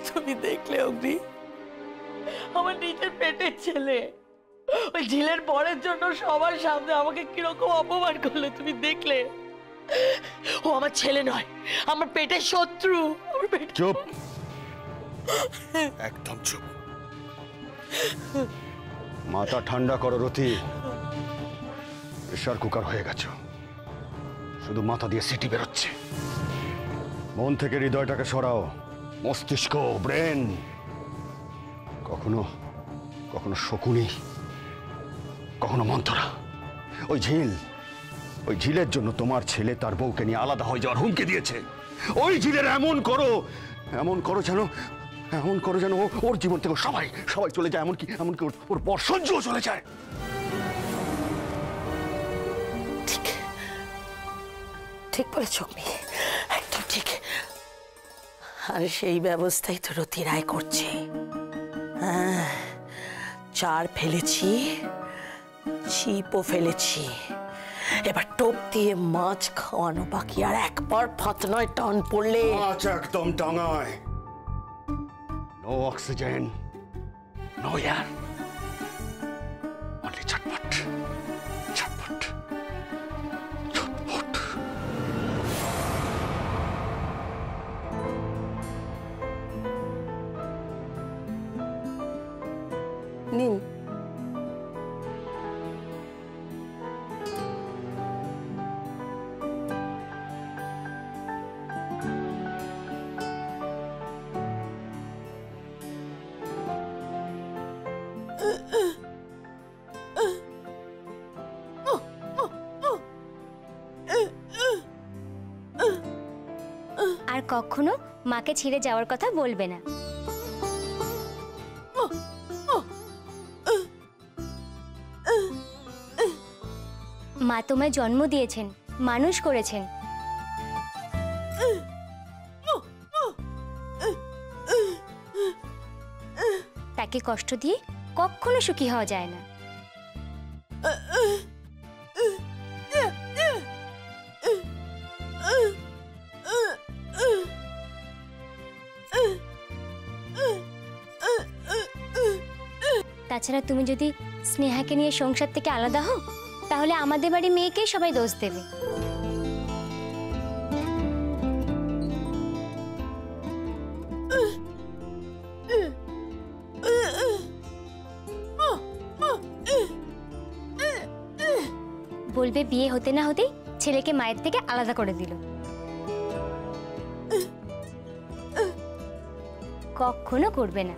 তুমি দেখলে অগ্নি, আমার নিজের পেটের ছেলে ওই ঝিলের বরের জন্য সবার সামনে আমাকে কিরকম অপমান করলো তুমি দেখলে? ও আমার ছেলে নয়, আমার পেটের শত্রু। চুপ, একদম চুপ। মাথা ঠান্ডা করো রতি, প্রেশার কুকার হয়ে গেছো, শুধু মাথা দিয়ে সিটি বেরোচ্ছে। মন থেকে হৃদয়টাকে সরাও, মস্তিষ্ক, ব্রেন। কখনো কখনো শকুনি, কখনো মন্থরা। ওই ঝিলের জন্য তোমার ছেলে তার বউকে নিয়ে আলাদা হয়ে যাওয়ার হুমকি দিয়েছে। ওই ঝিলের এমন করো যেন ওর জীবন থেকে সবাই চলে যায়, এমনকি ওর বর্ষজ্জও চলে যায়। ঠিক বলেছ, একদম ঠিক। আর সেই ব্যবস্থাই তো রতি রায় করছে। চার ফেলেছি, ছিপও ফেলেছি, এবার টোপ দিয়ে মাছ খাওয়ানো বাকি। আর একবার ফাতনায় টান পড়লে মাছ একদম ডাঙায়। No oxygen, no air, only ছটফট ছটফট ছটফট। নিন। আর কখনো মাকে ছেড়ে যাওয়ার কথা বলবে না। মা তোমায় জন্ম দিয়েছেন, মানুষ করেছেন। তাকে কষ্ট দিয়ে কখনো সুখী হওয়া যায় না। তাছাড়া তুমি যদি স্নেহাকে নিয়ে সংসার থেকে আলাদা হও, তাহলে আমাদের বাড়ি মেয়েকেই সবাই দোষ দেবে। বলবে বিয়ে হতে না হতেই ছেলেকে মায়ের থেকে আলাদা করে দিল। কখনো করবে না।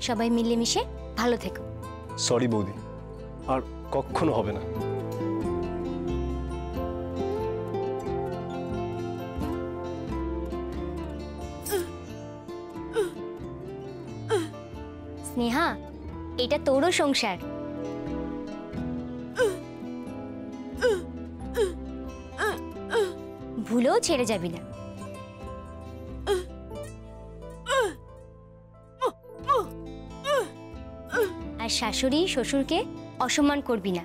সবাই মিলেমিশে ভালো থেকো। সরি বৌদি, আর কখনো হবে না। স্নেহা, এটা তোরও সংসার। ভুলেও ছেড়ে যাবি না। আর শাশুড়ি শ্বশুরকে অসম্মান করবি না।